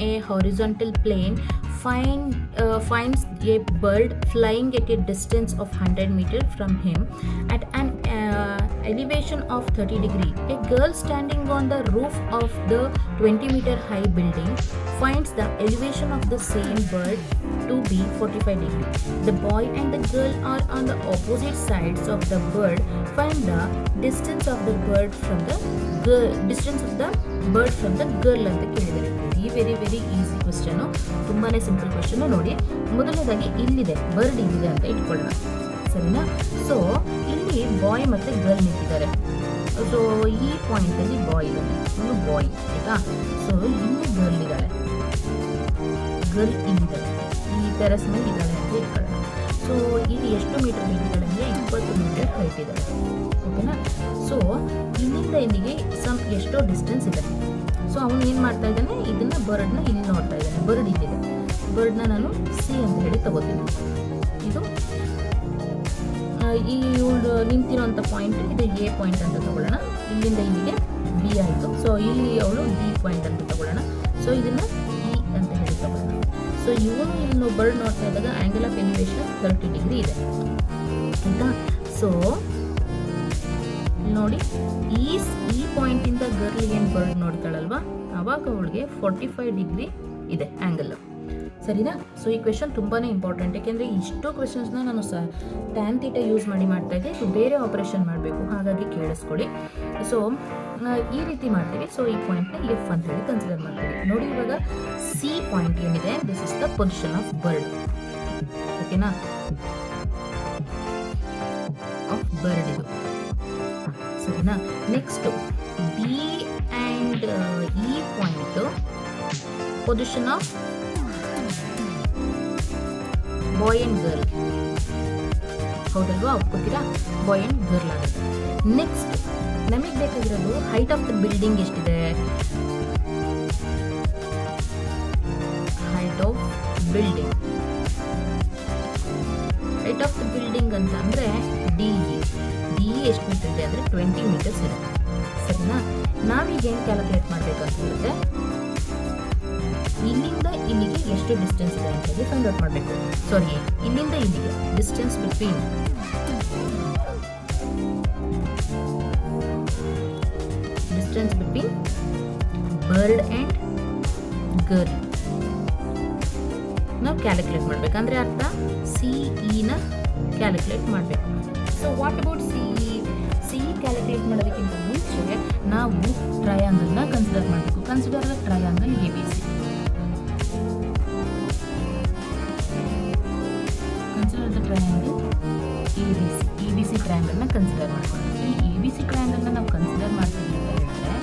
a horizontal plane finds a bird flying at a distance of 100 meters from him at an elevation of 30 degree. A girl standing on the roof of the 20-meter high building finds the elevation of the same bird to be 45 degree. The boy and the girl are on the opposite sides of the bird. Find the distance of the bird from the girl ಅಂತ ಕೇಳಿದ್ದಾರೆ. Very very easy ಕ್ವೆಶ್ಚನು, ತುಂಬಾ simple ಕ್ವೆಶ್ಚನ್ನು. ನೋಡಿ, ಮೊದಲನೇದಾಗಿ ಇಲ್ಲಿದೆ bird ಇಲ್ಲಿದೆ ಅಂತ ಇಟ್ಕೊಳ್ಳೋಣ, ಸರಿನಾ? ಸೊ ಇಲ್ಲಿ ಬಾಯ್ ಮತ್ತು ಗರ್ಲ್ ನಿಂತಿದ್ದಾರೆ. ಸೊ ಈ ಪಾಯಿಂಟಲ್ಲಿ ಬಾಯ್ ಇದ್ದಾನೆ, ಇವನು ಬಾಯ್, ಆಯಿತಾ? ಸೊ ಇಲ್ಲಿ ಗರ್ಲ್ ಇದ್ದಾಳೆ, ಗರ್ಲ್ ಇಲ್ಲಿದ್ದಾಳೆ, ಈ ಟೆರೆಸ್ ಮೇಲೆ ಇದ್ದಾಳೆ ಅಂತ ಇಟ್ಕೊಳ್ಳೋಣ. ಸೊ ಇಲ್ಲಿ ಎಷ್ಟು ಮೀಟರ್ ಇದ್ದಾಳೆ ಅಂದರೆ 20 ಮೀಟರ್ ಹೈಟ್ ಇದ್ದಾಳೆ, ಓಕೆನಾ? ಸೊ ಇಲ್ಲಿಂದ ಇಲ್ಲಿಗೆ ಎಷ್ಟೋ ಡಿಸ್ಟೆನ್ಸ್ ಇದೆ. ಸೊ ಅವನು ಏನು ಮಾಡ್ತಾ ಇದ್ದಾನೆ, ಇದನ್ನು ಬರ್ಡ್ನ ಇಲ್ಲಿ ನೋಡ್ತಾ ಇದ್ದಾನೆ. ಬರ್ಡ್ ಇಲ್ಲಿದೆ, ಬರ್ಡ್ನ ನಾನು ಸಿ ಅಂತ ಹೇಳಿ ತಗೋತೀನಿ. ಇದು ಈ ಇವಳು ನಿಂತಿರೋಂಥ ಪಾಯಿಂಟ್, ಇದು ಎ ಪಾಯಿಂಟ್ ಅಂತ ತಗೊಳ್ಳೋಣ. ಇಲ್ಲಿಂದ ಇಲ್ಲಿಗೆ ಬಿ ಆಯಿತು. ಸೊ ಇಲ್ಲಿ ಅವಳು ಡಿ ಪಾಯಿಂಟ್ ಅಂತ ತಗೊಳ್ಳೋಣ. ಸೊ ಇದನ್ನು ಇ ಅಂತ ಹೇಳಿ ತಗೊಳ್ಳೋಣ. ಸೊ ಇವನು ಇಲ್ಲಿ ಬರ್ಡ್ ನೋಡ್ತಾ ಇದ್ದಾಗ ಆ್ಯಂಗಲ್ ಆಫ್ ಎಲಿವೇಶನ್ 30 ಡಿಗ್ರಿ ಇದೆ, ಆಯಿತಾ? ಸೊ ನೋಡಿ, ಈ ಪಾಯಿಂಟಿಂದ ಗರ್ಲ್ ಏನು ಬರ್ಡ್ ನೋಡ್ತಾಳಲ್ವಾ, ಆವಾಗ ಅವಳಿಗೆ 45 ಡಿಗ್ರಿ ಇದೆ ಆ್ಯಂಗಲ್, ಸರಿನಾ? ಸೊ ಈ ಕ್ವೆಶನ್ ತುಂಬಾ ಇಂಪಾರ್ಟೆಂಟ್, ಯಾಕೆಂದರೆ ಇಷ್ಟು ಕ್ವೆಶನ್ಸ್ನ ನಾನು ಟ್ಯಾನ್ ಥೀಟಾ ಯೂಸ್ ಮಾಡಿ ಮಾಡ್ತಾ ಇದ್ದೆ. ಇದು ಬೇರೆ ಆಪರೇಷನ್ ಮಾಡಬೇಕು, ಹಾಗಾಗಿ ಕೇಳಿಸ್ಕೊಳ್ಳಿ. ಸೊ ಈ ರೀತಿ ಮಾಡ್ತೀವಿ. ಸೊ ಈ ಪಾಯಿಂಟ್ನ ಎಫ್ ಅಂತ ಹೇಳಿ ಕನ್ಸಿಡರ್ ಮಾಡ್ತೀವಿ. ನೋಡಿ, ಇವಾಗ ಸಿ ಪಾಯಿಂಟ್ ಏನಿದೆ, this is the position of bird, ಓಕೆನಾ? ಆಫ್ ಬರ್ಡ್ ಇದು, ಸರಿನಾ? Next B and E point position of boy and girl, ಹೌದಲ್ವಾ? ಒಪ್ಕೋತೀರಾ? ಬಾಯ್ ಆ್ಯಂಡ್ ಗರ್ಲ್ ಆಗುತ್ತೆ. ನೆಕ್ಸ್ಟ್ ನಮಗೆ ಬೇಕಾಗಿರೋದು ಹೈಟ್ ಆಫ್ ದ ಬಿಲ್ಡಿಂಗ್ ಎಷ್ಟಿದೆ, ಹೈಟ್ ಆಫ್ ಬಿಲ್ಡಿಂಗ್ ಅಂತ ಅಂದರೆ ಡಿ ಇ ಎಷ್ಟು ಮೀಟರ್ ಇದೆ ಅಂದರೆ 20 ಮೀಟರ್ಸ್ ಇದೆ, ಸರಿನಾ? ನಾವೀಗ ಏನು ಕ್ಯಾಲ್ಕುಲೇಟ್ ಮಾಡಬೇಕಂತ ಹೇಳಿದ್ರೆ, ಇಲ್ಲಿಂದ ಇಲ್ಲಿಗೆ ಎಷ್ಟು ಡಿಸ್ಟೆನ್ಸ್ ಇದೆ ಅಂತ ಹೇಳಿ ಫೈಂಡ್ ಔಟ್ ಮಾಡಬೇಕು. ಸಾರಿ, ಇಲ್ಲಿಂದ ಇಲ್ಲಿಗೆ distance between bird and girl ನಾವು ಕ್ಯಾಲ್ಕುಲೇಟ್ ಮಾಡಬೇಕಂದ್ರೆ ಅರ್ಥ ಸಿ ಇನ ಕ್ಯಾಲ್ಕುಲೇಟ್ ಮಾಡಬೇಕು. So what about C calculate ಮಾಡೋದಕ್ಕಿಂತ ಮುಂಚೆ ನಾವು ಟ್ರಯಾಂಗಲ್ನ ಕನ್ಸಿಡರ್ ಮಾಡಬೇಕು. Consider the triangle A B C. Consider the triangle A B C ಟ್ರಯಾಂಗಲ್ನ ಕನ್ಸಿಡರ್ ಮಾಡ್ಕೊಂಡು, ಈ ಎ ಬಿ ಸಿ ಟ್ರಯಾಂಗಲ್ನ ನಾವು ಕನ್ಸಿಡರ್ ಮಾಡ್ತೀವಿ ಅಂತ ಹೇಳಿದ್ರೆ,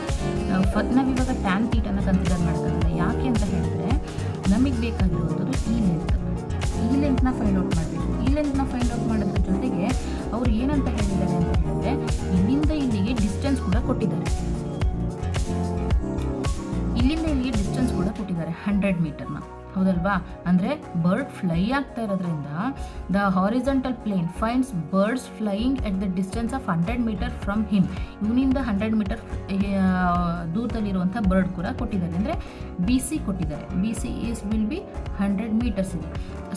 ನಾವಿವಾಗ ಟ್ಯಾನ್ ಥೀಟಾನ ಕನ್ಸಿಡರ್ ಮಾಡ್ಕೊಳ್ಳೋಣ. ಯಾಕೆ ಅಂತ ಹೇಳಿದ್ರೆ, ನಮಗೆ ಬೇಕಾಗಿರುವಂಥದ್ದು ಈ ಲೆಂತ್ನ ಫೈಂಡ್ ಔಟ್ ಮಾಡಬೇಕು. ಈ ಲೆಂತ್ನ ಫೈಂಡ್ ಔಟ್ ಮಾಡೋದ್ರ ಜೊತೆಗೆ ಅವ್ರು ಏನಂತ ಹೇಳಿದ್ದಾರೆ ಅಂತ ಹೇಳಿದ್ರೆ, ಇಲ್ಲಿಂದ ಇಲ್ಲಿಗೆ ಡಿಸ್ಟೆನ್ಸ್ ಕೂಡ ಕೊಟ್ಟಿದ್ದಾರೆ. 100 ಮೀಟರ್ನ, ಹೌದಲ್ವಾ? ಅಂದರೆ ಬರ್ಡ್ ಫ್ಲೈ ಆಗ್ತಾ ಇರೋದ್ರಿಂದ the horizontal plane finds birds flying at the distance of 100 metre from him. ಇವನಿಂದ 100 ಮೀಟರ್ ದೂರದಲ್ಲಿರುವಂಥ ಬರ್ಡ್ ಕೂಡ ಕೊಟ್ಟಿದ್ದಾರೆ, ಅಂದರೆ ಬಿ ಸಿ ಕೊಟ್ಟಿದ್ದಾರೆ. B C will be 100 metres ಇದೆ.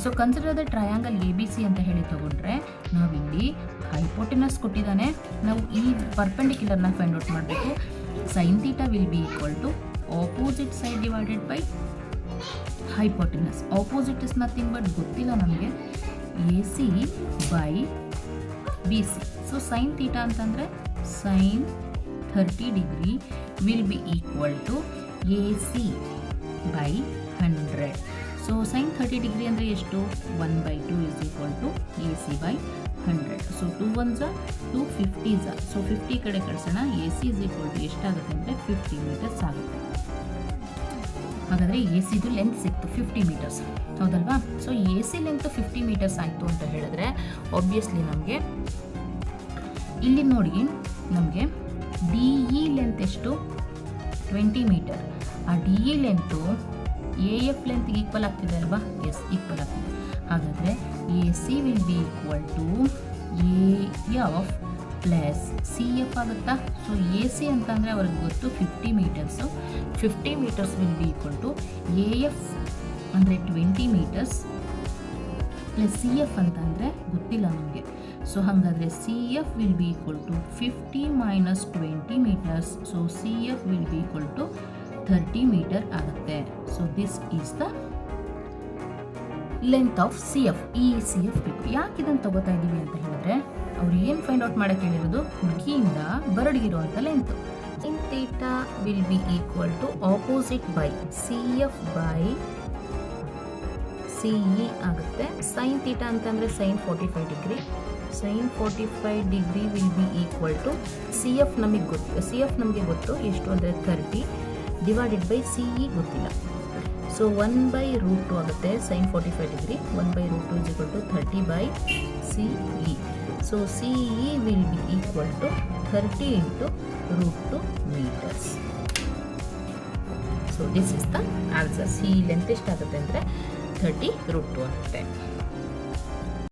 So consider the triangle A B C ಅಂತ ಹೇಳಿ ತಗೊಂಡ್ರೆ, ನಾವಿಲ್ಲಿ ಹೈಪೋಟೆನಸ್ ಕೊಟ್ಟಿದ್ದಾನೆ, ನಾವು ಈ ಪರ್ಪೆಂಡಿಕ್ಯುಲರ್ನ ಫೈಂಡ್ ಔಟ್ ಮಾಡಬೇಕು. Sine theta will be equal to opposite side divided by hypotenuse. Opposite is nothing but ಗೊತ್ತಿಲ್ಲ ನಮಗೆ, A C by B C. So sine theta ಅಂತಂದರೆ sine 30 degree will be equal to A C by 100. So sine 30 degree ಅಂದರೆ ಎಷ್ಟು? 1/2 is equal to A C by 100. So 2 1s 2 50s. So 50 ಕಡೆ ಕಳಿಸೋಣ. A C is equal to ಎಷ್ಟಾಗುತ್ತೆ ಅಂದರೆ 50 metres ಆಗುತ್ತೆ. ಹಾಗಾದರೆ A Siddu length ಸಿಕ್ತು 50 metres, ಹೌದಲ್ವಾ? So A C length 50 metres ಆಯಿತು ಅಂತ ಹೇಳಿದ್ರೆ, ಆಬ್ವಿಯಸ್ಲಿ ನಮಗೆ ಇಲ್ಲಿ ನೋಡಿ, ನಮಗೆ ಡಿ ಇ ಲೆಂತ್ ಎಷ್ಟು? 20 ಮೀಟರ್. ಆ D E length A F ಲೆಂತ್ಗೆ ಈಕ್ವಲ್ ಆಗ್ತಿದೆ ಅಲ್ವಾ? ಎಸ್, ಈಕ್ವಲ್ ಆಗ್ತಿದೆ. ಹಾಗಾದರೆ A C will be equal to A F plus C F ಆಗುತ್ತಾ. ಸೊ ಎ ಸಿ ಅಂತಂದರೆ ಅವ್ರಿಗೆ ಗೊತ್ತು 50 metres. 50 metres will be equal to A F ಅಂದರೆ 20 ಮೀಟರ್ಸ್ ಪ್ಲಸ್ ಸಿ ಎಫ್ ಅಂತ ಅಂದರೆ ಗೊತ್ತಿಲ್ಲ ನಮಗೆ. ಸೊ ಹಾಗಾದರೆ C F will be equal to 50 minus 20 metres. So C F will be equal to 30 metre ಆಗುತ್ತೆ. So this is the length of C F. ಈ C F ಬೇಕು. ಯಾಕೆ ಇದನ್ನು ತಗೋತಾ ಇದ್ದೀವಿ ಅಂತ ಹೇಳಿದ್ರೆ ಅವ್ರು ಏನು ಫೈಂಡ್ ಔಟ್ ಮಾಡೋಕ್ಕೆ ಹೇಳಿರೋದು, ಹುಡುಗಿಯಿಂದ ಬರಡಿಗಿರುವಂಥ length. sin theta will be equal to opposite by CF by CE ಆಗುತ್ತೆ. sin theta ಅಂತಂದರೆ sin 45 degree. sin 45 degree will be equal to CF ನಮಗೆ ಗೊತ್ತು ಎಷ್ಟು ಅಂದರೆ 30 ಡಿವೈಡೆಡ್ ಬೈ CE ಗೊತ್ತಿಲ್ಲ. ಸೊ 1/√2 ಆಗುತ್ತೆ sin 45 degree. 1/√2 is equal to 30 by CE. So CE will be equal to 30 into √2 meters. So this is the answer. CE length ಎಷ್ಟಾಗುತ್ತೆ ಅಂದರೆ 30√2 ಆಗುತ್ತೆ.